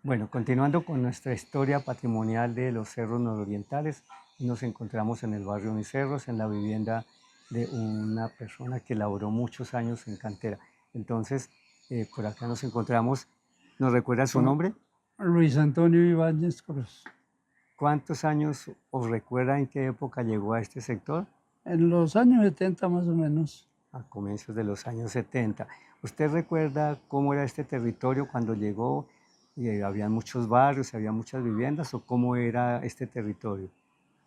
Bueno, continuando con nuestra historia patrimonial de los cerros nororientales, nos encontramos en el barrio Miserros, en la vivienda de una persona que laboró muchos años en cantera. Entonces, por acá nos encontramos. ¿Nos recuerda su Con nombre? Luis Antonio Ibáñez Cruz. ¿Cuántos años os recuerda en qué época llegó a este sector? En los años 70 más o menos. A comienzos de los años 70. ¿Usted recuerda cómo era este territorio cuando llegó? ¿Había muchos barrios, había muchas viviendas o cómo era este territorio?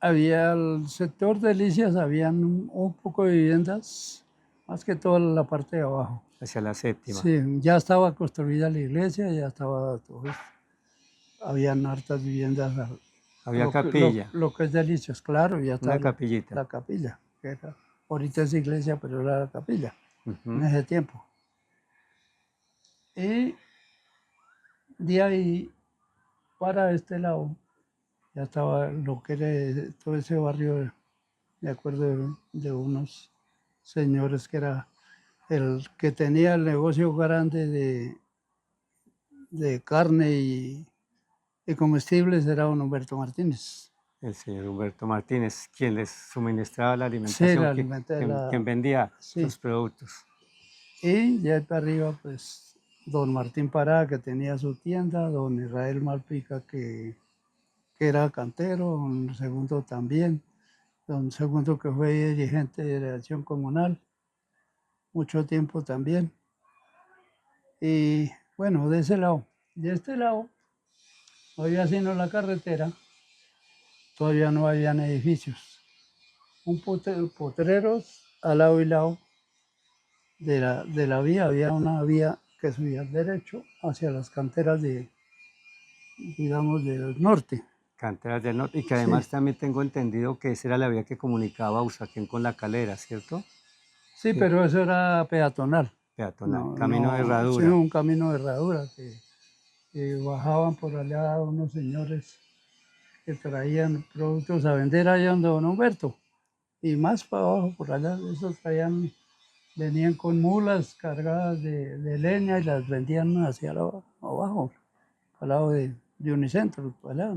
Había el sector de Delicias, habían un poco de viviendas, más que toda la parte de abajo. Hacia la séptima. Sí, ya estaba construida la iglesia, ya estaba todo esto. Habían hartas viviendas. Había capilla, Lo que es Delicias, claro, ya una está capillita. la capilla. Ahorita es iglesia, pero era la capilla en Ujú. ese tiempo. Y de ahí para este lado ya estaba lo que era todo ese barrio, de acuerdo de unos señores que era el que tenía el negocio grande de carne y comestibles, era don Humberto Martínez. El señor Humberto Martínez, quien les suministraba la Sí, alimentación, la alimenta de quien vendía sí. sus productos. Y ya para arriba, pues, don Martín Pará, que tenía su tienda, don Israel Malpica, que era cantero, don Segundo también, don Segundo que fue dirigente de la acción comunal, mucho tiempo también. Y bueno, de ese lado. De este lado, había sino la carretera, todavía no habían edificios. Potreros al lado y lado de la vía, había una vía que subía derecho hacia las canteras digamos, del norte. Canteras del Norte, y que Sí, además también tengo entendido que esa era la vía que comunicaba a Usaquén con La Calera, ¿cierto? sí, Que pero eso era peatonal. peatonal, No, camino de no, sí, herradura. un camino de herradura que bajaban por allá unos señores que traían productos a vender allá donde don Humberto. Y más para abajo, por allá, esos traían, venían con mulas cargadas de leña y las vendían hacia abajo, al lado de Unicentro, para allá.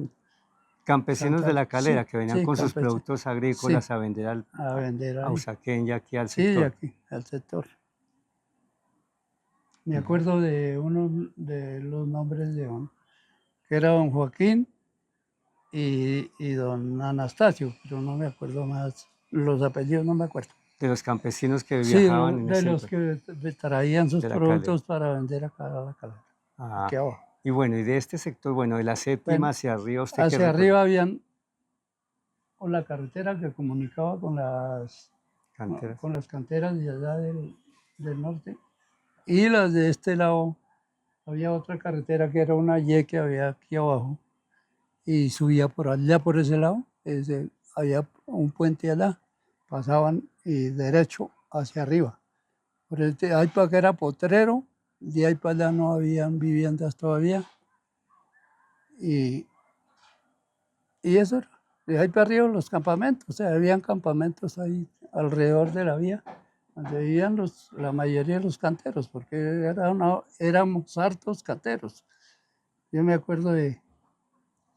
Campesinos de Santa, La sí, Calera que venían sí, con sus campestre, productos sí, agrícolas a vender a vender a ahí. Usaquén y aquí al Sí, sector. aquí, al sector. Me Ujú. acuerdo de uno de los nombres que era don Joaquín y don Anastasio, pero no me acuerdo más, los apellidos no me acuerdo. De los campesinos que Sí, viajaban en de ese los que traían sus de La Calera. productos para vender acá a la calera, Ah, aquí abajo. y bueno, y de este sector, bueno, de la séptima Bueno, hacia arriba, ¿usted qué hacia recuerda? arriba habían la carretera que comunicaba Canteras. con las canteras de allá del norte y las de este lado. Había otra carretera que era una Y que había aquí abajo y subía por allá, por ese lado. Había un puente allá, pasaban y derecho hacia arriba. Por ahí para que era Potrero, de ahí para allá no habían viviendas todavía. Y, y eso era. De ahí para arriba los campamentos, o sea, habían campamentos ahí alrededor de la vía, donde vivían la mayoría de los canteros, porque éramos hartos canteros. Yo me acuerdo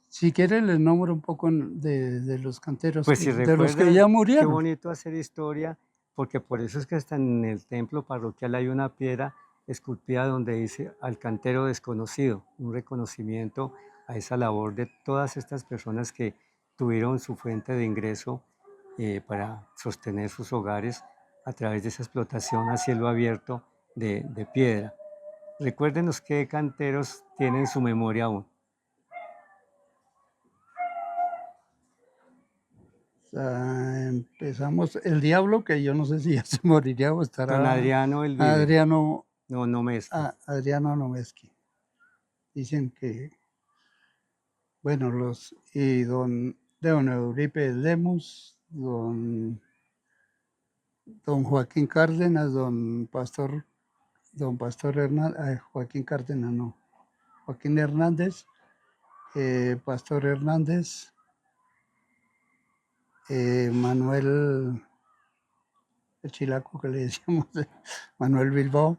si quieren les nombro un poco de los canteros, Pues si de los que recuerda, ya qué murieron. bonito hacer historia, porque por eso es que hasta en el templo parroquial hay una piedra esculpida donde dice al cantero desconocido, un reconocimiento a esa labor de todas estas personas que tuvieron su fuente de ingreso para sostener sus hogares a través de esa explotación a cielo abierto de piedra. Recuérdenos qué canteros tienen su memoria aún. O sea, empezamos el diablo, que yo no sé si ya se moriría o Don estará Adriano Elvide, Adriano, no, no Mezqui. Adriano Nomeski. Dicen que, bueno, y don Euripe Lemos, don Joaquín Cárdenas, don Pastor Hernández, Joaquín Cárdenas no, Joaquín Hernández, Pastor Hernández, Manuel, el chilaco que le decíamos, Manuel Bilbao,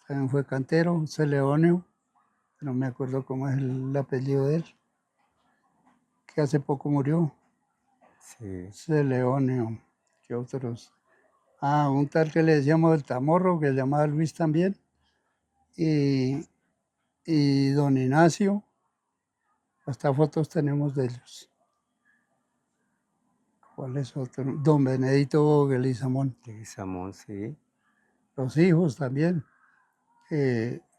también fue cantero, José Leonio, no me acuerdo cómo es el apellido de él, que hace poco murió, Sí. Leonio, ¿qué otros? Ah, un tal que le decíamos el Tamorro, que se llamaba Luis también, y, y don Ignacio, hasta fotos tenemos de ellos. ¿Cuál es otro? Don Benedito Guelizamón. Leguizamón, sí. Los hijos también.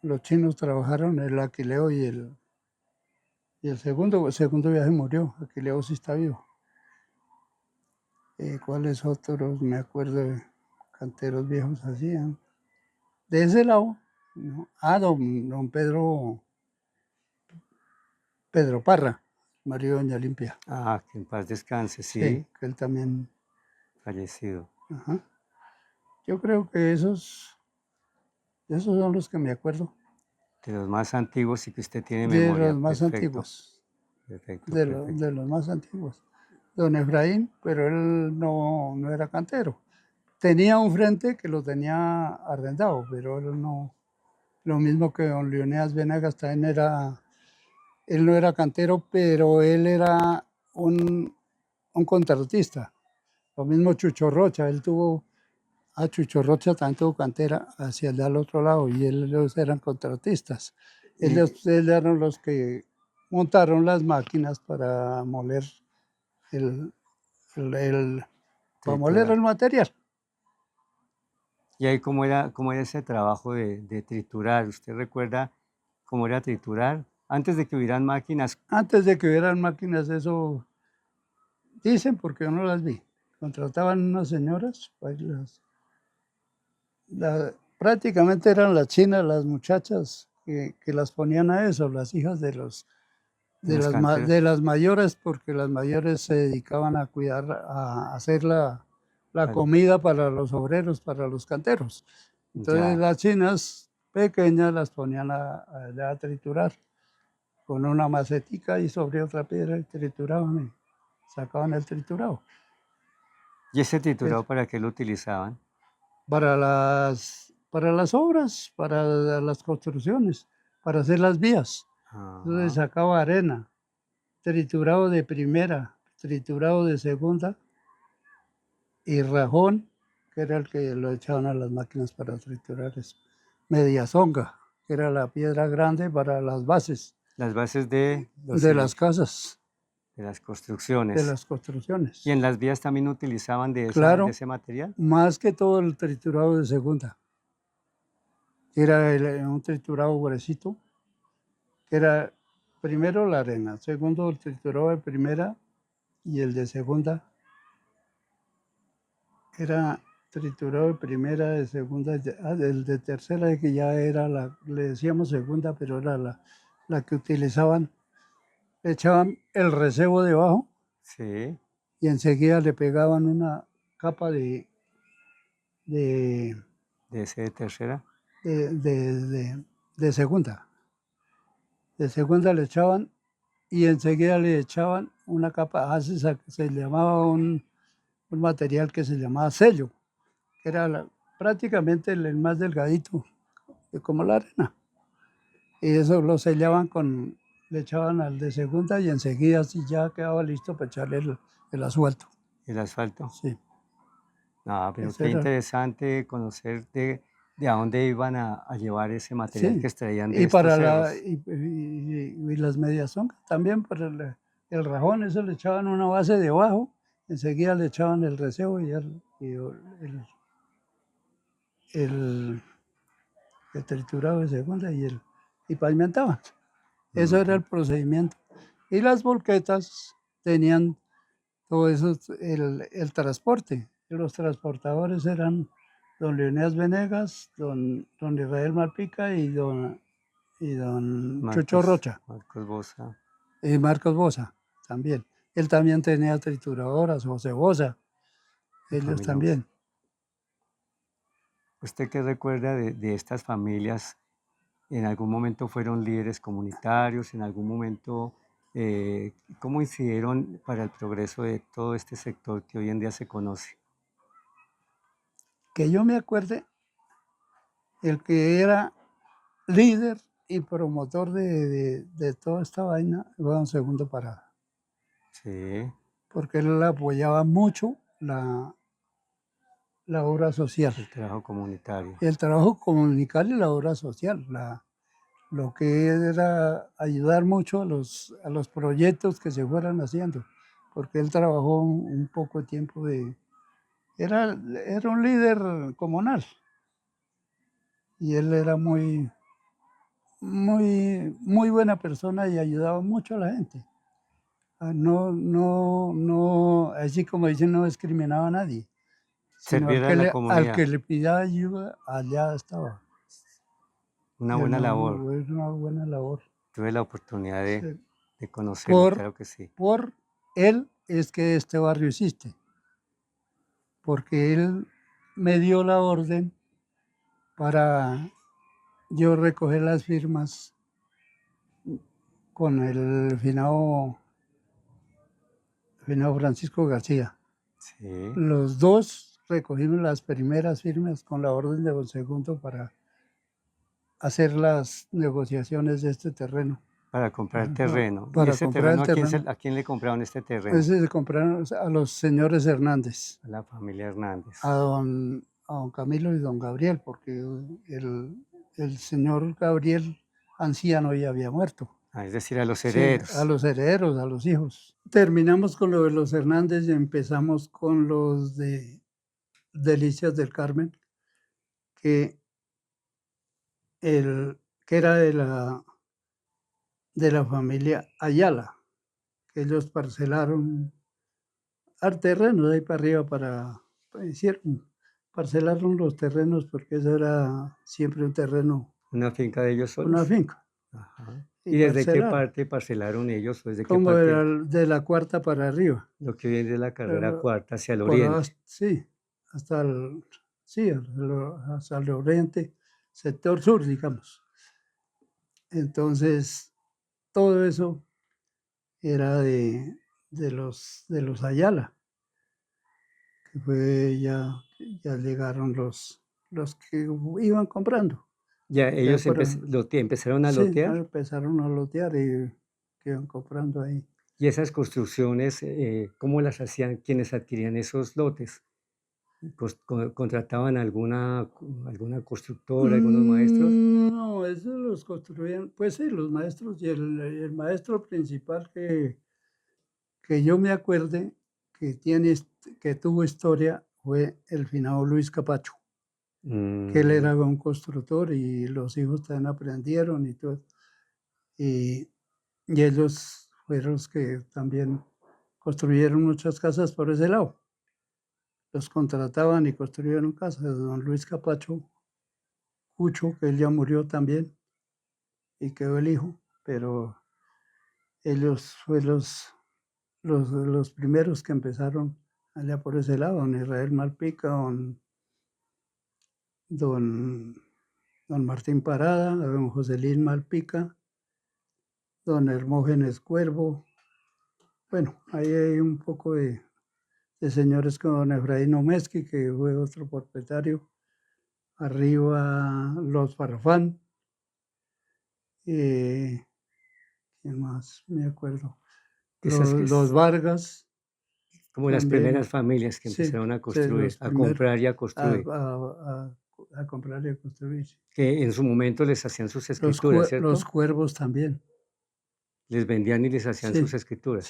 Los chinos trabajaron el Aquileo y el segundo viaje murió. Aquileo sí está vivo. ¿Cuáles otros? Me acuerdo de canteros viejos hacían. De ese lado, ¿no? Ah, don Pedro Parra, marido de doña Limpia. Ah, que en paz descanse, Sí, sí, que él también. fallecido. Ajá. Yo creo que esos son los que me acuerdo. De los más antiguos y que usted tiene De memoria. los más Perfecto, antiguos. perfecto, perfecto. De los más antiguos. Don Efraín, pero él no era cantero. Tenía un frente que lo tenía arrendado, pero él no. Lo mismo que don Leonidas Venegas también él no era cantero, pero él era un contratista. Lo mismo Chucho Rocha, él tuvo, a Chucho Rocha también tuvo cantera hacia allá al otro lado y ellos eran contratistas. Y Ellos eran los que montaron las máquinas para moler el, para moler triturar. el material. ¿Y ahí cómo era ese trabajo de triturar? ¿Usted recuerda cómo era triturar? Antes de que hubieran máquinas, Antes de que hubieran máquinas, eso dicen porque yo no las vi. Contrataban unas señoras, pues prácticamente eran las chinas, las muchachas que las ponían a eso, las hijas de los canteros, de las mayores, porque las mayores se dedicaban a cuidar, a hacer la al- comida para los obreros, para los canteros. Entonces ya. las chinas pequeñas las ponían a triturar con una macetica y sobre otra piedra y trituraban y sacaban el triturado. ¿Y ese Es triturado para qué lo utilizaban? para las obras, para las construcciones, para hacer las vías. Entonces Ajá. sacaba arena, triturado de primera, triturado de segunda y rajón, que era el que lo echaban a las máquinas para triturar eso. Mediazonga, que era la piedra grande para las bases Las bases de los de las casas, de las de construcciones. las ¿Y construcciones. en las vías también utilizaban de Claro, ese material? más que todo el triturado de segunda, que era un triturado gruesito, que era primero la arena, segundo el triturado de primera y el de segunda era triturado de primera, de segunda, el de tercera que ya era le decíamos segunda, pero era la que utilizaban, le echaban el recebo debajo Sí, y enseguida le pegaban una capa de, de ese de tercera. de, de, de- de segunda. De segunda le echaban y enseguida le echaban una capa, se llamaba un material que se llamaba sello, que era prácticamente el más delgadito, como la arena. Y eso lo sellaban le echaban al de segunda y enseguida así ya quedaba listo para echarle el asfalto. El asfalto. Sí, Ah, pero ese qué era. interesante conocer de a dónde iban a llevar ese material que Sí, extraían de y estos para cerros. y las medias son también para el rajón, eso le echaban una base debajo, enseguida le echaban el recebo el, el triturado de segunda y pavimentaban. Eso era Ujú. el procedimiento. Y las volquetas tenían todo eso, el transporte. Los transportadores eran don Leonidas Venegas, don Israel Malpica y don Chucho Rocha Marcos Bosa, y Marcos Bosa también. Él también tenía trituradoras, José Bosa, la ellos familia Bosa. también. ¿Usted qué recuerda de estas familias? ¿En algún momento fueron líderes comunitarios? ¿En algún momento cómo incidieron para el progreso de todo este sector que hoy en día se conoce? Que yo me acuerde, el que era líder y promotor de toda esta vaina fue don Segundo Parada, Sí, porque él apoyaba mucho la obra social, el trabajo comunitario. el trabajo comunitario y la obra social, lo que era ayudar mucho a los proyectos que se fueran haciendo, porque él trabajó un poco de tiempo era un líder comunal y él era muy buena persona y ayudaba mucho a la gente. No, así como dicen, no discriminaba a nadie, sino Servir a la al que comunidad, le pidiera ayuda, allá estaba. una Y buena una, labor. una buena labor. Tuve la oportunidad Sí. de conocerlo, Por, claro que sí. por él es que este barrio existe, porque él me dio la orden para yo recoger las firmas con el finado Francisco García. Sí, Los dos recogimos las primeras firmas con la orden de don Segundo para hacer las negociaciones de este terreno, para comprar terreno. ¿Y para ese comprar terreno el terreno. a quién le compraron este terreno? Ese se compraron a los señores Hernández, A la familia Hernández. a don Camilo y don Gabriel, porque el señor Gabriel anciano ya había muerto. Ah, es decir, a los Sí, a herederos. los herederos, a los hijos. Terminamos con lo de los Hernández y empezamos con los de Delicias del Carmen, que, que era de la familia Ayala, que ellos parcelaron al terreno de ahí para arriba hicieron, parcelaron los terrenos porque eso era siempre un terreno, Una finca de ellos una solos. finca, Ajá. y ¿Y desde qué parcelaron, parte parcelaron ellos? ¿O desde qué como parte? de la cuarta para arriba. Lo que viene de la carrera Pero cuarta hacia el por oriente. sí, sí, hasta el oriente, sector sur, digamos. Entonces, todo eso era de los Ayala, que fue ya llegaron los que iban comprando. Ya Ya ellos fueron, empezaron a sí, lotear. empezaron a lotear y que iban comprando ahí. Y esas construcciones, ¿cómo las hacían quienes adquirían esos lotes? ¿Contrataban alguna constructora, algunos maestros? No, eso los construían, pues sí, los maestros y el maestro principal que yo me acuerde que tuvo historia fue el finado Luis Capacho, que él Mm, era un constructor y los hijos también aprendieron y todo. Y, y ellos fueron los que también construyeron muchas casas por ese lado. Los contrataban y construyeron casas. Don Luis Capacho, Cucho, que él ya murió también y quedó el hijo, pero ellos fueron los primeros que empezaron allá por ese lado, don Israel Malpica, don, don Martín Parada, don Joselín Malpica, don Hermógenes Cuervo. Bueno, ahí hay un poco de señores como don Efraín Omeski, que fue otro propietario. Arriba los Farfán. ¿Quién más? Me acuerdo. esas que Los Vargas como las también. primeras familias que Sí, empezaron a sí, construir, los a primeros comprar y a a, construir, a comprar y a construir. que en su momento les hacían sus escrituras, Los ¿cierto? cuervos también. Les vendían y les hacían sus Sí, sí, escrituras.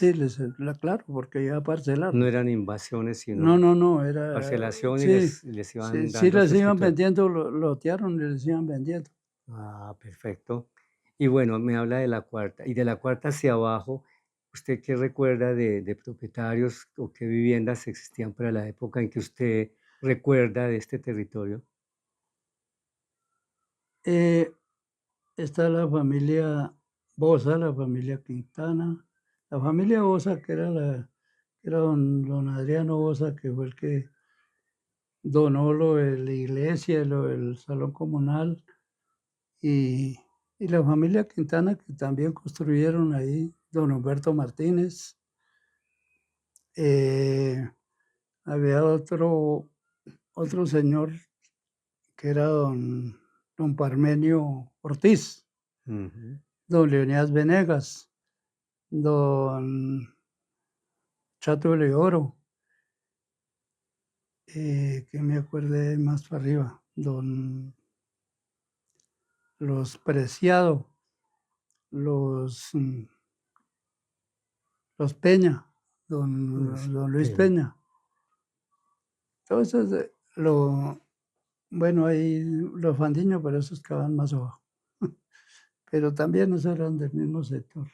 claro, porque ya No parcelaron. eran invasiones, No, sino no, no, era, parcelación y sí, les sí, iban sí dando les su iban escritura. vendiendo, lotearon y les iban vendiendo. Ah, perfecto. Y bueno, me habla de la cuarta. Y de la cuarta hacia abajo, ¿usted qué recuerda de propietarios o qué viviendas existían para la época en que usted recuerda de este territorio? Eh, Está la familia Bosa, la familia Quintana, la familia Bosa, que era don Adriano Bosa, que fue el que donó lo de la iglesia, lo del salón comunal, y, y la familia Quintana, que también construyeron ahí, don Humberto Martínez. Eh, Había otro señor que era don Parmenio Ortiz, Ujú. don Leonidas Venegas, don Chato de Oro, que me acuerde más para arriba, don los Preciado, los, los Peña, Los don Luis Peña. Peña. Todo eso es bueno, ahí los Fandiño, pero esos que van más abajo. Pero también esos eran del mismo sector.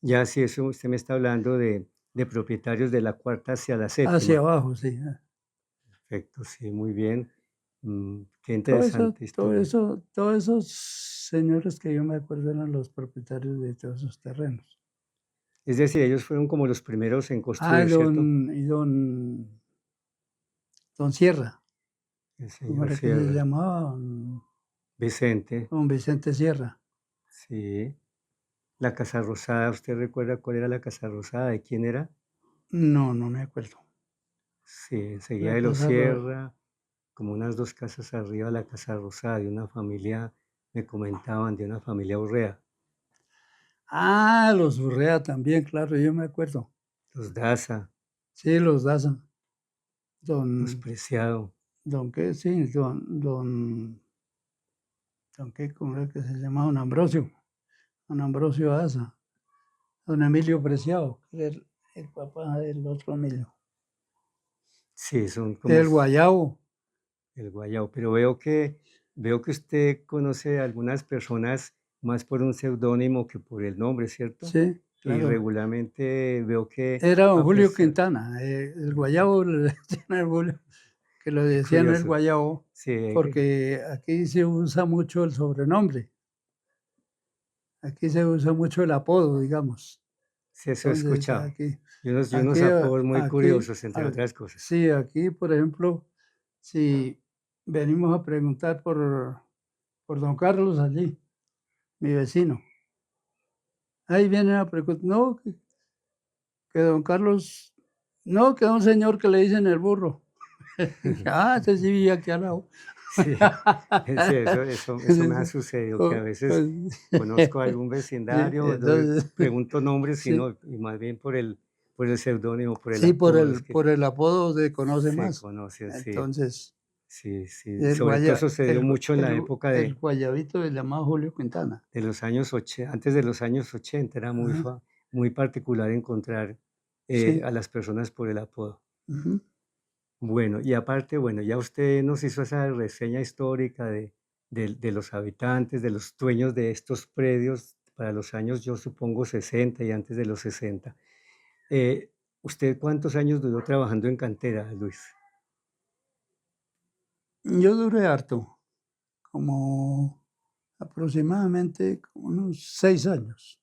Ya si eso usted me está hablando de propietarios de la cuarta hacia la Hacia séptima. abajo, sí. Perfecto, sí, muy bien. Qué Todo eso, interesante todo historia. eso, todos esos señores que yo me acuerdo eran los propietarios de todos esos terrenos. Es decir, ellos fueron como los primeros en Ah, construir, ¿cierto? don Sierra, El ¿cómo señor era que se Sierra, llamaba? Vicente, Don Vicente Sierra. sí. La Casa Rosada, ¿usted recuerda cuál era la Casa Rosada? ¿De quién era? No, no me acuerdo. Sí, enseguida La de los casa Sierra, como unas 2 casas arriba, la Casa Rosada, de una familia, me comentaban, de una familia Urrea, los Urrea también, claro, yo me acuerdo. los Daza, Sí, los Daza. los Don, Preciado. don qué, sí, don qué, ¿cómo era que se llamaba? Don Ambrosio Daza. Don Emilio Preciado, que era el papá del otro Emilio. Sí, son como El Guayabo. el Guayao, pero veo que usted conoce a algunas personas más por un seudónimo que por el nombre, ¿cierto? Sí, Y claro. regularmente veo que Era don a Julio pesar Quintana. El Guayabo le decían el Julio, que lo qué decían el curioso, Guayabo, sí, porque aquí se usa mucho el sobrenombre. Aquí se usa mucho el apodo, digamos. sí, eso he Entonces, escuchado. Y unos aquí, apodos muy aquí, curiosos, entre otras cosas. sí, aquí, por ejemplo, si venimos a preguntar por don Carlos allí, mi vecino, ahí vienen a preguntar, no, que don Carlos, no, que un señor que le dicen el burro. Dije, ese sí vive aquí al lado. Sí, sí, eso me ha sucedido, que a veces conozco algún Sí, vecindario, entonces, pregunto nombres y sí, no, y más bien por el seudónimo, por el sí, apodo, es que por el apodo se conoce se más. conocen, sí, Entonces, sí, sí. el, Sobre todo guaya, eso se dio mucho en la época el guayabito se llamaba Julio Quintana. de los años 80, antes de los años 80 era Ajá, muy particular encontrar, sí. a las personas por el apodo. Ujú. Bueno, y aparte, bueno, ya usted nos hizo esa reseña histórica de los habitantes, de los dueños de estos predios para los años, yo supongo, 60 y antes de los 60. ¿Usted cuántos años duró trabajando en cantera, Luis? Yo duré harto, como aproximadamente como unos 6 años.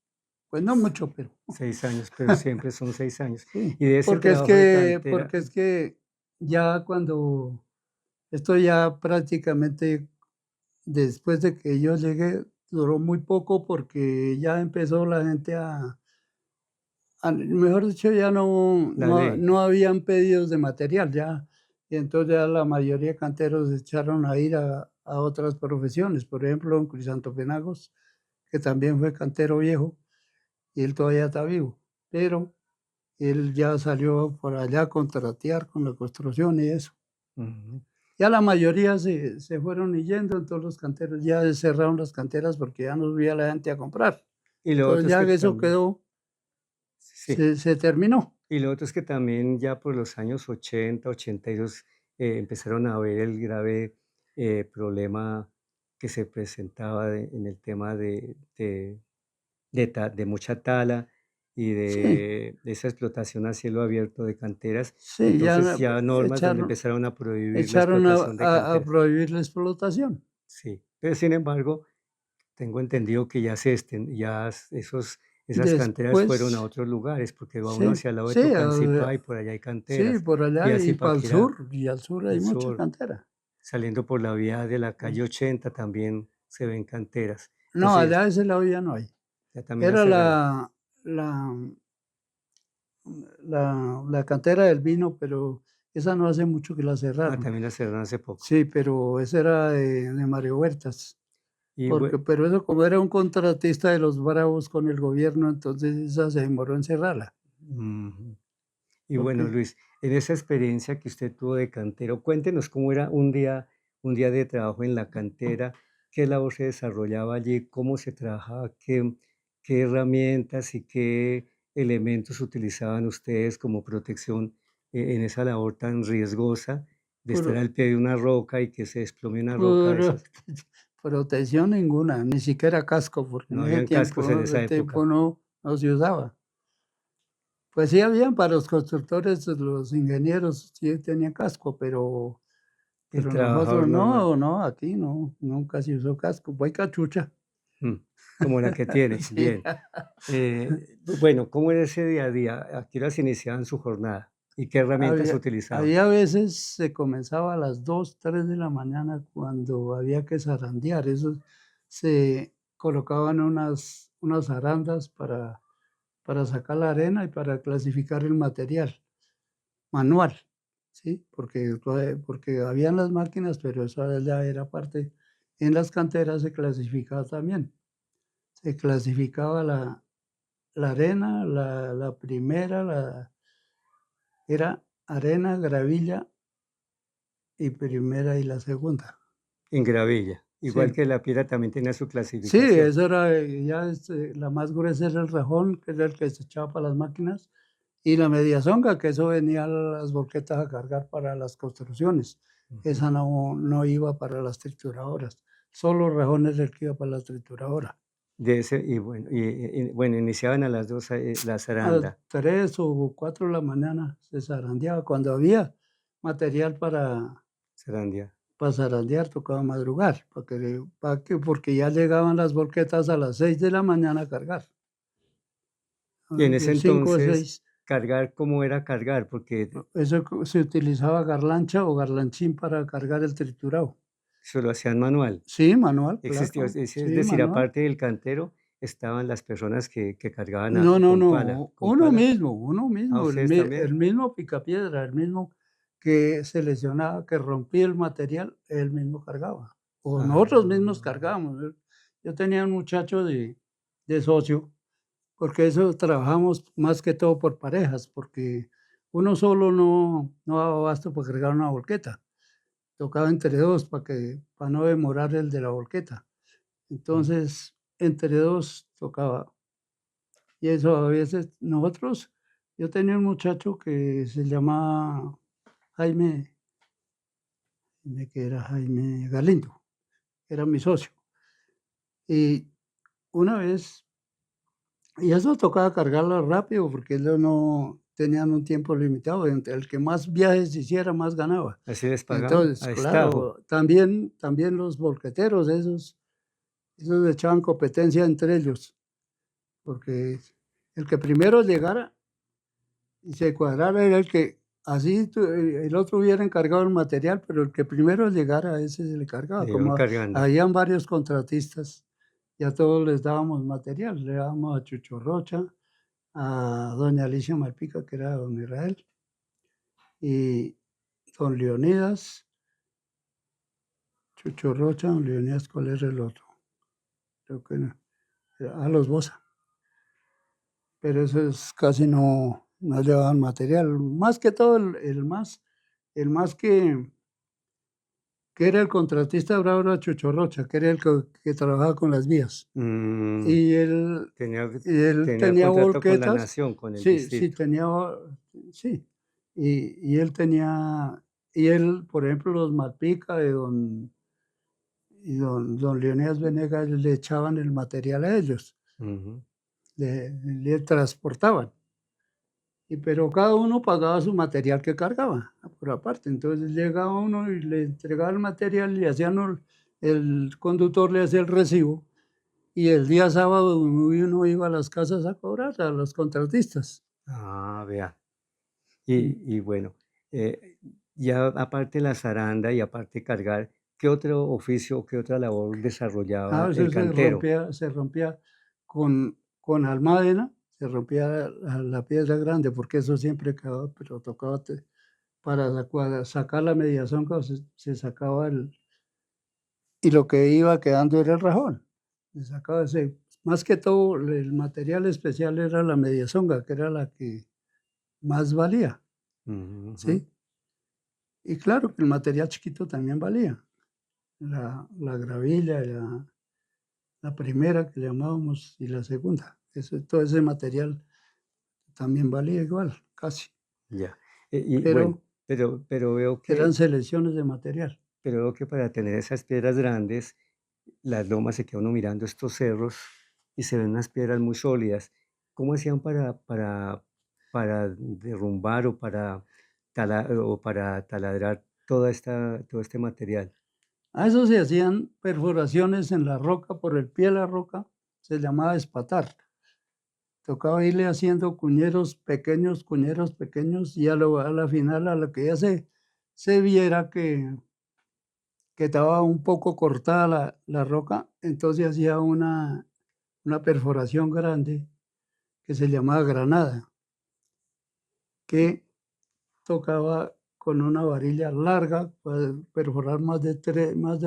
Pues no mucho, pero 6 años, pero siempre son 6 años. sí, Y de ese trabajo de cantera, porque es que ya cuando esto ya prácticamente después de que yo llegué, duró muy poco porque ya empezó la gente mejor dicho, ya la ley. no habían pedidos de material ya, y entonces ya la mayoría de canteros se echaron a ir a otras profesiones. Por ejemplo, don Crisanto Penagos, que también fue cantero viejo, y él todavía está vivo, pero él ya salió por allá a contratear con la construcción y eso. Ujú. Ya la mayoría se fueron yendo, entonces los canteros ya cerraron las canteras porque ya no subía la gente a comprar. Y lo Entonces otro es ya que eso también, quedó, sí. se terminó. Y lo otro es que también ya por los años 80, 82, empezaron a ver el grave, problema que se presentaba en el tema de mucha tala y Sí, de esa explotación a cielo abierto de canteras. sí, Entonces, ya normas donde echaron, empezaron a prohibir la echaron explotación de a canteras. prohibir la explotación. Sí, pero sin embargo, tengo entendido que esas canteras fueron a Después, otros lugares, porque va uno sí, hacia el lado de sí, Tocancipá y por allá hay sí, canteras, por y allá así Paquirá, y al sur hay el mucha sur, cantera. saliendo por la vía de la Sí. calle 80 también se ven canteras. No, Entonces, allá de ese lado ya no hay. ya también la Era cerraron. la, la cantera del vino, pero esa no hace mucho que la Ah, cerraron. también la cerraron hace poco. Sí, pero esa era de Mario Huertas. Y bue- pero eso como era un contratista de los bravos con el gobierno, entonces esa se demoró en cerrarla. Ujú. Y bueno, Porque Luis, en esa experiencia que usted tuvo de cantero, cuéntenos cómo era un día de trabajo en la cantera, qué labor se desarrollaba allí, cómo se trabajaba, qué herramientas y qué elementos utilizaban ustedes como protección en esa labor tan riesgosa de estar puro, al pie de una roca y que se desplome una roca de puro esas. protección ninguna, ni siquiera casco, porque No habían cascos en esa ese tiempo época. no se usaba. Pues sí habían para los constructores, los ingenieros sí tenían casco, El pero trabajador nosotros normal. no, aquí no, nunca se usó casco, pues cachucha. Mm, como la que tiene, Sí. bien. Bueno, ¿cómo era ese día a día? ¿A qué horas iniciaban su jornada? ¿Y qué herramientas Había, utilizaban? había veces se comenzaba a las 2 3 de la mañana cuando había que zarandear. Eso se colocaban unas zarandas para sacar la arena y para clasificar el material manual, ¿sí? Porque habían las máquinas, pero eso ya era parte. En las canteras se clasificaba también. Se clasificaba la arena, la primera, era arena, gravilla y primera y la segunda. En gravilla. Igual Sí, que la piedra también tenía su sí, clasificación. eso era, ya la más gruesa era el rajón, que era el que se echaba para las máquinas, y la mediazonga, que eso venía a las volquetas a cargar para las construcciones. Ujú. Esa no iba para las trituradoras, solo el rajón es el que iba para la trituradora. De ese, y bueno, bueno, iniciaban a las 2 la A las zaranda, 3 o 4 de la mañana se zarandeaba, cuando había material zarandea. para zarandear tocaba madrugar, porque ya llegaban las volquetas a las 6 de la mañana a cargar, Y en ese de 5 a entonces, 6. cargar, ¿cómo era cargar? Porque Se utilizaba garlancha o garlanchín para cargar el triturado. eso lo hacían manual. Sí, manual, Existió, claro, es sí, decir, manual. aparte del cantero, estaban las personas que cargaban No, con pala, no, con pala. uno ¿A mismo, ustedes el también? mismo picapiedra, el mismo que seleccionaba, que rompía el material, él mismo cargaba, o nosotros mismos Ah, cargábamos. Yo tenía un muchacho de socio, porque eso trabajamos más que todo por parejas, porque uno solo no daba abasto para cargar una volqueta. Tocaba entre 2 para no demorar el de la volqueta. mm, Entonces, entre 2 tocaba. Y eso a veces yo tenía un muchacho que se llamaba Jaime, que era Jaime Galindo, era mi socio. Y una vez, y eso tocaba cargarlo rápido porque ellos no tenían un tiempo limitado, entre el que más viajes hiciera, más ganaba. ¿así les pagaban? Entonces, A destajo. claro, también los volqueteros, esos echaban competencia entre ellos, porque el que primero llegara y se cuadrara era el que, así el otro hubiera encargado el material, pero el que primero llegara, a ese se le cargaba. Le iban Como cargando. habían varios contratistas, ya todos les dábamos material, le dábamos a Chucho Rocha, a doña Alicia Malpica, que era don Israel, y don Leonidas, Chucho Rocha, don Leonidas, ¿cuál era el otro? Creo que no, a los Bosa. Pero esos casi no llevaban material. Más que todo, el más que era el contratista bravo era Chucho Rocha, que era el que trabajaba con las vías. Mm, Y él, tenía, y él tenía tenía contrato con la volquetas, nación, con el sí, sí, distrito. tenía, sí. Y él tenía, por ejemplo, los Malpica don Leonidas Venegas le echaban el material a ellos, Ujú. le transportaban. Pero cada uno pagaba su material que cargaba, por aparte. Entonces llegaba uno y le entregaba el material y el conductor le hacía el recibo. Y el día sábado uno iba a las casas a cobrar a los contratistas. Ah, vea. Mm. Y bueno, eh, ya aparte la zaranda y aparte cargar, ¿qué otro oficio, qué otra labor A desarrollaba el veces cantero? se rompía con almadena, se rompía la piedra grande, porque eso siempre quedaba, pero tocaba para sacar la mediación, se sacaba y lo que iba quedando era el rajón. Le sacaba más que todo, el material especial era la mediasonga, que era la que más valía, Ujú, ujú. ¿sí? Y claro que el material chiquito también valía. La gravilla, la primera que llamábamos y la segunda. Todo ese material también valía igual, casi. Ya. Y bueno, Pero pero veo eran que selecciones de material. para tener esas piedras grandes, las lomas, se queda uno mirando estos cerros y se ven unas piedras muy sólidas. ¿Cómo hacían para derrumbar o para taladrar todo este material? A eso se hacían perforaciones en la roca, por el pie de la roca, se llamaba espatar. Tocaba irle haciendo cuñeros pequeños, y a la final, a lo que ya se viera que estaba un poco cortada la roca, entonces hacía una perforación grande que se llamaba granada, que tocaba con una varilla larga, para perforar más de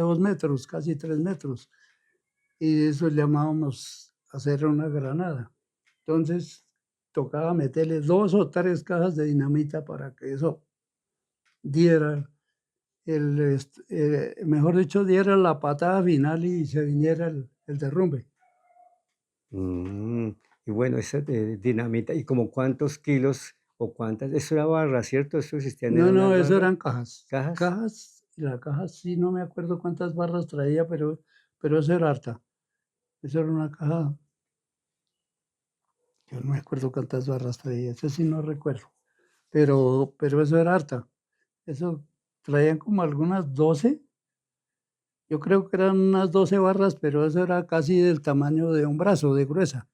2 metros, casi 3 metros, y eso llamábamos hacer una granada. Entonces tocaba meterle 2 o 3 cajas de dinamita para que eso diera mejor dicho, diera la patada final y se viniera el derrumbe. Mm, y bueno, esa de dinamita, ¿y como cuántos kilos o cuántas? Eso era barra, ¿cierto? ¿Eso existían No, eran no, unas eso barras? eran cajas. ¿Cajas? Cajas, y la caja sí, no me acuerdo cuántas barras traía, pero eso era harta. Eso era una caja, yo no me acuerdo cuántas barras traía, eso sí no recuerdo. Pero eso era harta. Eso traían como algunas 12. Yo creo que eran unas 12 barras, pero eso era casi del tamaño de un brazo de gruesa,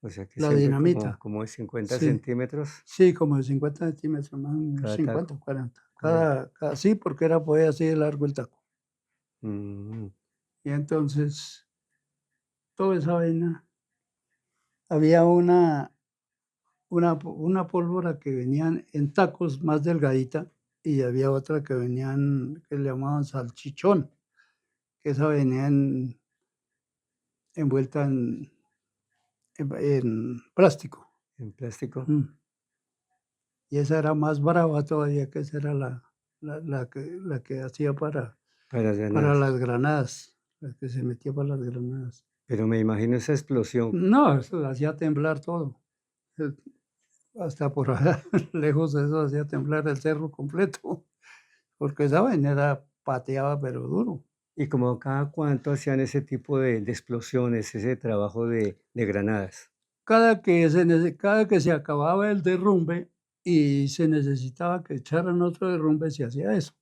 O sea que la siempre dinamita. como de 50 Sí, centímetros sí, como de 50 centímetros, más o menos cada 50 o taco. 40. Correcto. Sí, porque fue así de largo el taco. Mm, Y entonces, toda esa vaina, había una pólvora que venían en tacos más delgadita, y había otra que le llamaban salchichón, que esa venía envuelta en plástico. en plástico Mm. Y esa era más brava todavía, que esa era la que hacía para las para granadas. las granadas, la que se metía para las granadas. Pero me imagino esa explosión. No, eso hacía temblar todo. Eh, Hasta por allá, lejos de eso, hacía temblar el cerro completo, porque esa vaina pateaba, pero duro. ¿Y como cada cuánto hacían ese tipo de explosiones, ese trabajo de granadas? Cada que se acababa el derrumbe y se necesitaba que echaran otro derrumbe, se hacía eso.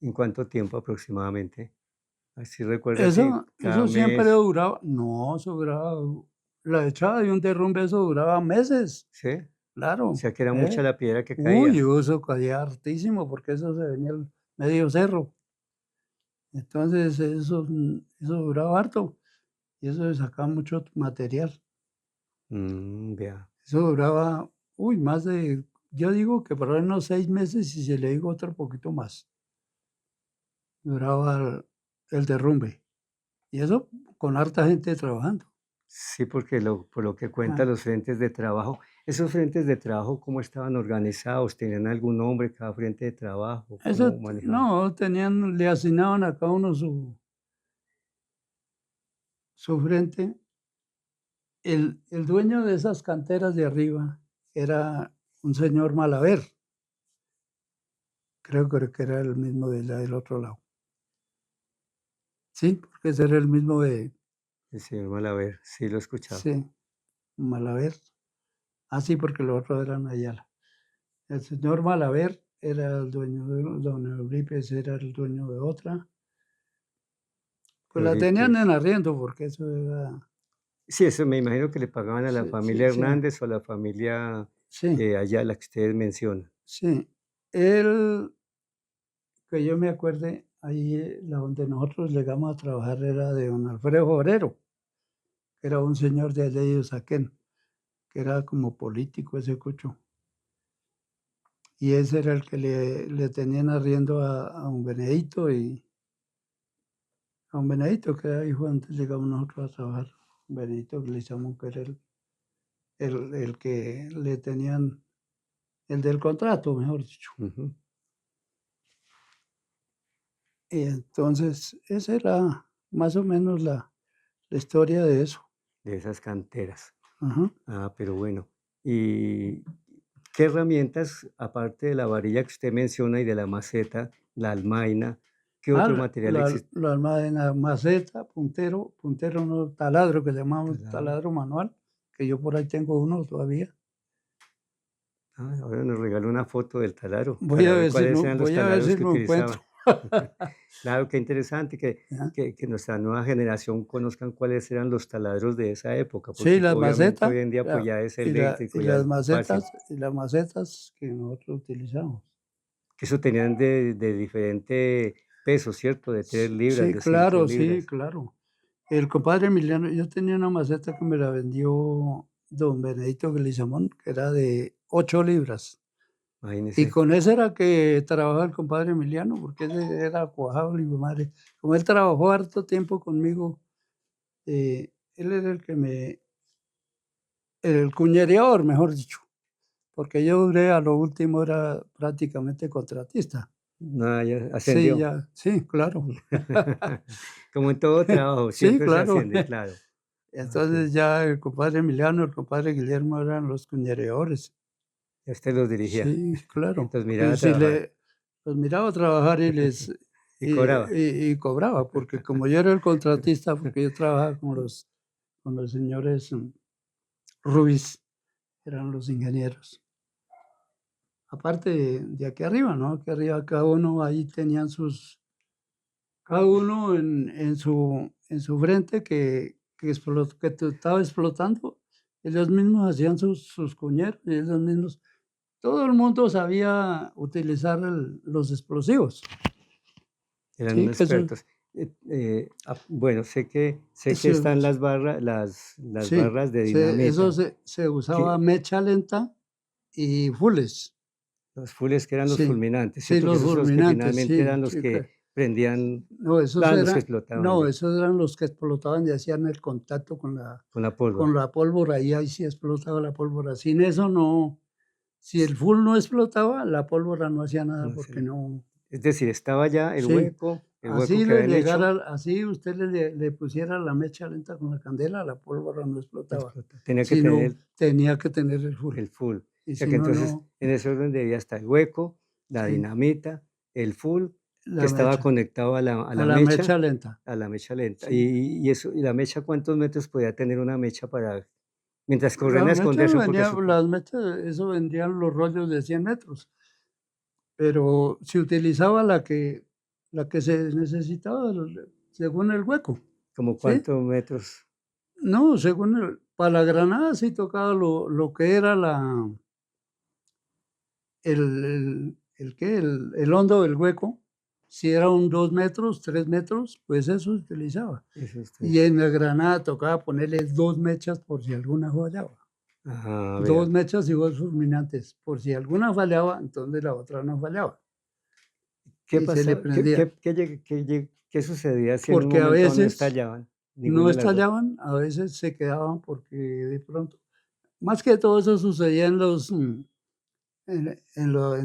¿En cuánto tiempo aproximadamente? Así recuerda, así cada Eso siempre mes, duraba, no, eso duraba, la echada de un derrumbe, eso duraba meses, ¿sí? O claro. sea que era mucha la piedra que Uy, caía. eso caía hartísimo, porque eso se venía el medio cerro. Entonces eso duraba harto, y eso se sacaba mucho material. Vea. Eso duraba, uy, yo digo que por ahí unos 6 meses, y si le digo otro poquito más, duraba el derrumbe. Y eso con harta gente trabajando. Sí, porque por lo que cuenta Ah, los frentes de trabajo, ¿esos frentes de trabajo cómo estaban organizados? ¿Tenían algún nombre cada frente de trabajo? ¿Cómo manejaban? no, le asignaban a cada uno su frente. El dueño de esas canteras de arriba era un señor Malaver, creo que era el mismo de la del otro lado. Sí, porque ese era el mismo El señor Malaver, sí lo he escuchado. sí, Malaver. Ah, sí, porque los otros eran Ayala. El señor Malaver era el dueño de don Eurípides, era el dueño de otra. Pues la tenían Euripes. en arriendo, porque eso era, Sí, eso me imagino que le pagaban a la sí, familia sí, sí, Hernández o a la familia sí, Ayala que ustedes mencionan. sí. Él, que yo me acuerde, ahí donde nosotros llegamos a trabajar era de don Alfredo Obrero, que era un señor de allá de Usaquén, que era como político ese cucho. Y ese era el que le tenían arriendo a un Benedito y a un Benedito, que era hijo antes llegamos nosotros a trabajar. Benedito Leguizamón, que era el que le tenían, el del contrato, mejor dicho. Ujú. Y entonces, esa era más o menos la historia de eso. De esas canteras. Ajá. Ah, pero bueno. ¿Y qué herramientas, aparte de la varilla que usted menciona y de la maceta, la almaina, qué Ah, otro material existe? la almacena, maceta, puntero no, taladro, que llamamos Taladro. taladro manual, que yo por ahí tengo uno todavía. Ah, ahora nos regaló una foto del taladro Voy para a ver ver si cuáles no, eran los voy a ver taladros si que lo encuentro. utilizaban. Claro, qué interesante que, Ajá. que nuestra nueva generación conozcan cuáles eran los taladros de esa época, Sí, porque las obviamente macetas, hoy en día pues ya es eléctrico, y ya es fácil. las macetas que nosotros utilizamos. Que eso tenían de diferente peso, ¿cierto? De 3 libras, Sí, de 5 claro, sí, libras. claro. El compadre Emiliano, yo tenía una maceta que me la vendió don Benedito Leguizamón, que era de 8 libras. Y Imagínese. con esa era que trabajaba el compadre Emiliano, porque él era cuajado, y mi madre. Como él trabajó harto tiempo conmigo, él era el cuñereador, mejor dicho, porque yo duré, a lo último era prácticamente contratista. Nada, ya Sí, ascendió. ya, sí, claro. Como en todo trabajo, Sí, siempre se claro. asciende, claro. Ah, pero Entonces ya el compadre Emiliano, el compadre Guillermo eran los cuñereadores. ya usted los dirigía. Sí, claro. Entonces miraba a Pues si trabajar los miraba trabajar y les y cobraba. y cobraba, porque como yo era el contratista, porque yo trabajaba con los señores Ruiz, eran los ingenieros. Aparte de aquí arriba, ¿no? Aquí arriba cada uno ahí tenían cada uno en su frente que estaba explotando, ellos mismos hacían sus cuñeros, y ellos mismos, todo el mundo sabía utilizar los explosivos. Eran Sí, que expertos. Bueno, sé que eso, están las sí, barras de dinamita, se usaba que mecha lenta y fules. los fules que eran los Sí, fulminantes, sí, ¿cierto? Que los esos son los que fulminantes, finalmente sí, eran los sí, que prendían, los que explotaban no, ya, esos eran los que explotaban y hacían el contacto con la con pólvora. la pólvora, y ahí sí explotaba la pólvora. Sin eso no, si el full no explotaba, la pólvora no hacía nada No porque sé. no. Es decir, estaba ya Sí, el hueco que habían hecho, así usted le pusiera la mecha lenta con la candela, la pólvora no no explotaba, explota. Tenía que sino tener tenía que tener el full, el full. O y sea si que no, entonces no, en ese orden debía estar el hueco, la sí, dinamita, el full, que la estaba mecha, conectado a a la mecha lenta, la mecha lenta. sí. Y la mecha, ¿cuántos metros podía tener una mecha para mientras corrían a esconderse? Porque Las mechas, eso vendían los rollos de 100 metros, pero se utilizaba la que se necesitaba según el hueco, como ¿sí? cuántos metros, No, según para la granada sí tocaba lo que era el hondo del hueco. Si era un 2 metros, 3 metros, pues eso se utilizaba. eso usted. Y en la granada tocaba ponerle 2 mechas por si alguna fallaba. Ah, 2 vea. mechas y 2 fulminantes. Por si alguna fallaba, entonces la otra no fallaba. ¿Qué Y se le pasaba? prendía. ¿Qué sucedía si en un Porque a momento no veces estallaban? no Ninguna de las dos. estallaban, a veces se quedaban porque de pronto, más que todo eso sucedía en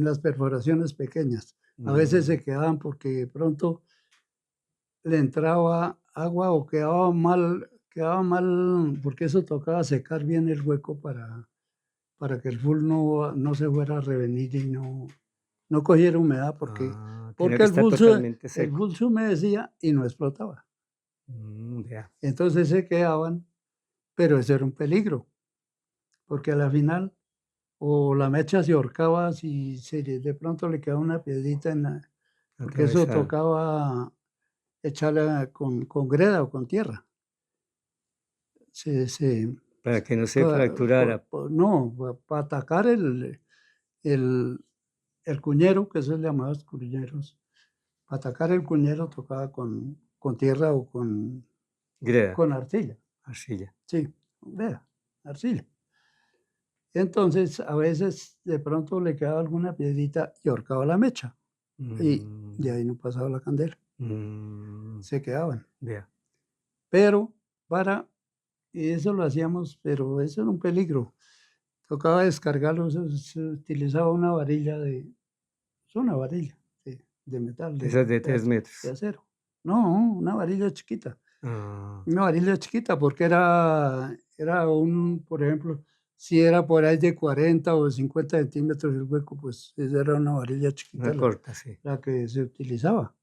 las perforaciones pequeñas. A veces Mm, se quedaban porque de pronto le entraba agua o quedaba mal, porque eso tocaba secar bien el hueco para que el full no se fuera a revenir y no cogiera humedad, tenía porque que estar totalmente el seco. full se humedecía y no explotaba. Vea. Entonces se quedaban, pero eso era un peligro, porque a la final o la mecha se ahorcaba si de pronto le quedaba una piedrita porque eso Atravesar. tocaba echarla con greda o con tierra. Se, se, Para que no se fracturara. no, para atacar el, el cuñero, que eso se llamaba cuñeros, para atacar el cuñero tocaba con tierra o Greda, con arcilla. arcilla. Sí, vea, arcilla. Entonces, a veces de pronto le quedaba alguna piedrita y ahorcaba la mecha, y de Mm, ahí no pasaba la candela. Mm, se quedaban. vea. Pero para, y eso lo hacíamos, pero eso era un peligro. Tocaba descargarlo, se utilizaba una varilla es una varilla de metal, Esas de 3 de metros. acero. No, una varilla chiquita. Ah, Una varilla chiquita, porque era por ejemplo, si era por ahí de 40 o 50 centímetros el hueco, pues esa era una varilla una chiquita corta, sí. la que se utilizaba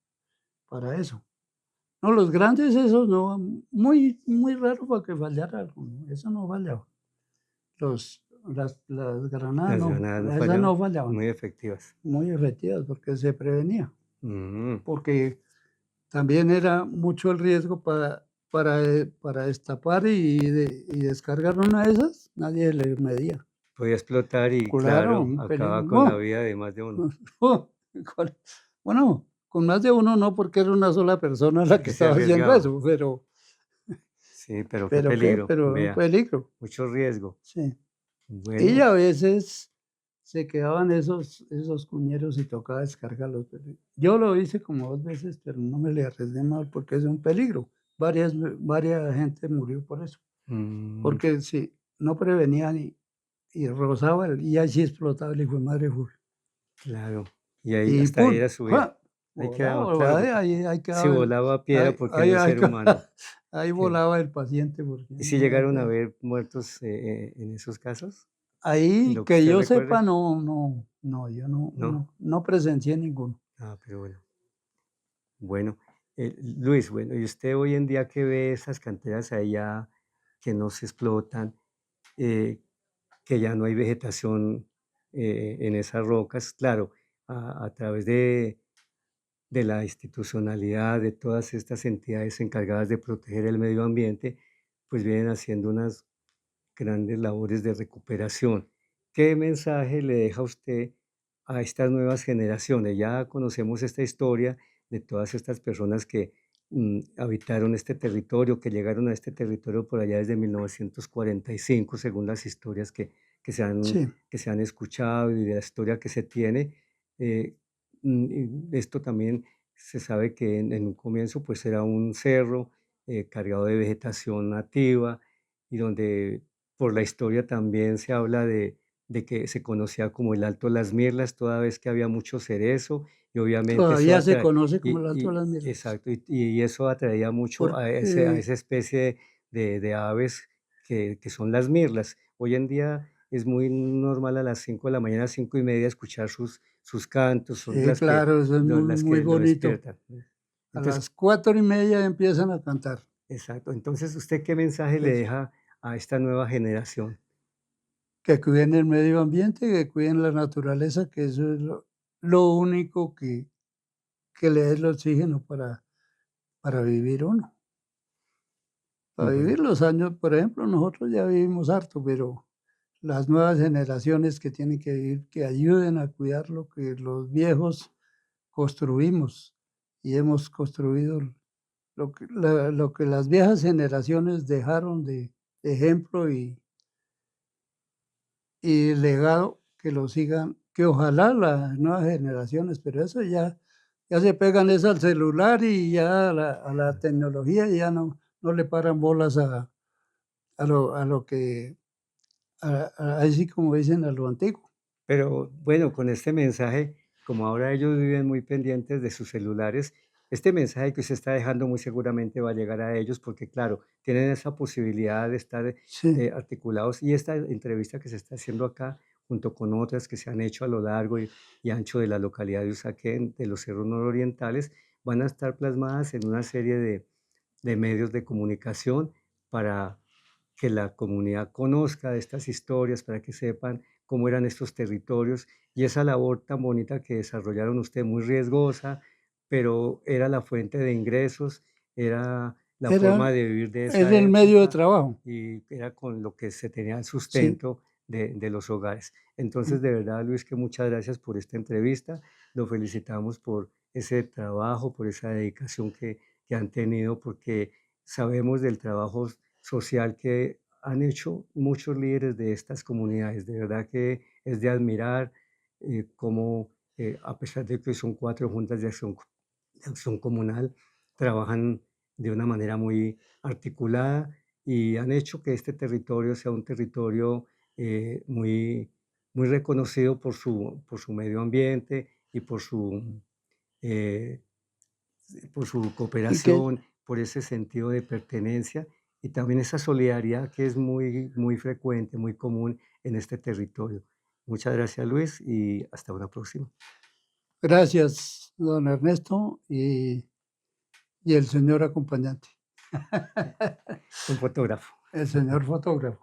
para eso. No, los grandes esos no, muy, muy raro para que fallara algo, ¿no? Eso no fallaba. Las granadas Las no, granadas no esas fallaban, no fallaban, muy efectivas. muy efectivas porque se prevenía, Mm, porque también era mucho el riesgo para destapar y descargar una de esas, nadie le medía. podía explotar y, Claro, claro, un acaba peligro. con la vida de más de uno. Con- Bueno, con más de uno no, porque era una sola persona la que Porque se estaba haciendo arriesgaba. eso, Sí, pero qué pero qué, peligro. pero un Vea, peligro, mucho riesgo. sí. Y Bueno, a veces se quedaban esos cuñeros y tocaba descargarlos. Yo lo hice como 2 veces, pero no me le arriesgué mal porque es un peligro. Varias gente murió por eso. mm, Porque si no prevenían y rozaba, y así explotaba el hijo de madre full. claro. Y ahí, Y hasta ahí ¡pum! era su vida. ¡Ja! Ahí Volaba, quedaba, claro, volaba, porque ahí si quedaba volaba piedra, ahí ¿por qué ahí no ahí ser humano? ahí Que- volaba el paciente porque ¿Y si no ahí llegaron a quedaba. ver muertos en esos casos? En Ahí, lo que que usted yo recuerde. sepa, no, yo No. no presencié ninguno. Ah, pero bueno. Bueno, Luis, bueno, y usted hoy en día que ve esas canteras allá que no se explotan, eh, que ya no hay vegetación en esas rocas, claro, a través de la institucionalidad de todas estas entidades encargadas de proteger el medio ambiente, pues vienen haciendo unas grandes labores de recuperación. ¿Qué mensaje le deja usted a estas nuevas generaciones? Ya conocemos esta historia de todas estas personas que habitaron este territorio, que llegaron a este territorio por allá desde 1945, según las historias que se han, Sí, que se han escuchado y de la historia que se tiene. Eh, y esto también se sabe que en un comienzo pues era un cerro cargado de vegetación nativa y donde por la historia también se habla de que se conocía como el Alto Las Mirlas, toda vez que había mucho cerezo, y obviamente eso todavía se atrae conoce como el Alto de las Mirlas, exacto, y eso atraía mucho a porque esa especie de aves que son las mirlas. Hoy en día es muy normal a las 5 de la mañana, 5:30, escuchar sus cantos, son sí, claro, eso es muy, las muy que lo bonito. despiertan. A Entonces, las 4:30 empiezan a cantar. exacto. Entonces, ¿usted qué mensaje le Eso. deja a esta nueva generación? Que cuiden el medio ambiente, que cuiden la naturaleza, que eso es lo único que le da el oxígeno para vivir uno. Para Bueno. vivir los años, por ejemplo, nosotros ya vivimos harto, pero las nuevas generaciones que tienen que vivir, que ayuden a cuidar lo que los viejos construimos y hemos construido lo que las viejas generaciones dejaron de ejemplo y legado, que lo sigan, que ojalá las nuevas generaciones, pero eso ya se pegan es al celular y ya a la tecnología y ya no le paran bolas a lo que, así como dicen, a lo antiguo. Pero bueno, con este mensaje, como ahora ellos viven muy pendientes de sus celulares, este mensaje que usted está dejando muy seguramente va a llegar a ellos porque, claro, tienen esa posibilidad de estar Sí, articulados y esta entrevista que se está haciendo acá, junto con otras que se han hecho a lo largo y ancho de la localidad de Usaquén, de los cerros nororientales, van a estar plasmadas en una serie de medios de comunicación para que la comunidad conozca de estas historias, para que sepan cómo eran estos territorios y esa labor tan bonita que desarrollaron ustedes, muy riesgosa, pero era la fuente de ingresos, era la era, forma de vivir de esa era el medio de época trabajo. y era con lo que se tenía el Sí. sustento de los hogares. Entonces, Mm. de verdad, Luis, que muchas gracias por esta entrevista. Lo felicitamos por ese trabajo, por esa dedicación que han tenido, porque sabemos del trabajo social que han hecho muchos líderes de estas comunidades. De verdad que es de admirar cómo, a pesar de que son 4 juntas de acción acción comunal, trabajan de una manera muy articulada y han hecho que este territorio sea un territorio muy, muy reconocido por su medio ambiente y eh, por su Y que cooperación, por ese sentido de pertenencia y también esa solidaridad que es muy, muy frecuente, muy común en este territorio. Muchas gracias, Luis, y hasta una próxima. gracias, don Ernesto, y el señor acompañante, Un fotógrafo. el señor fotógrafo.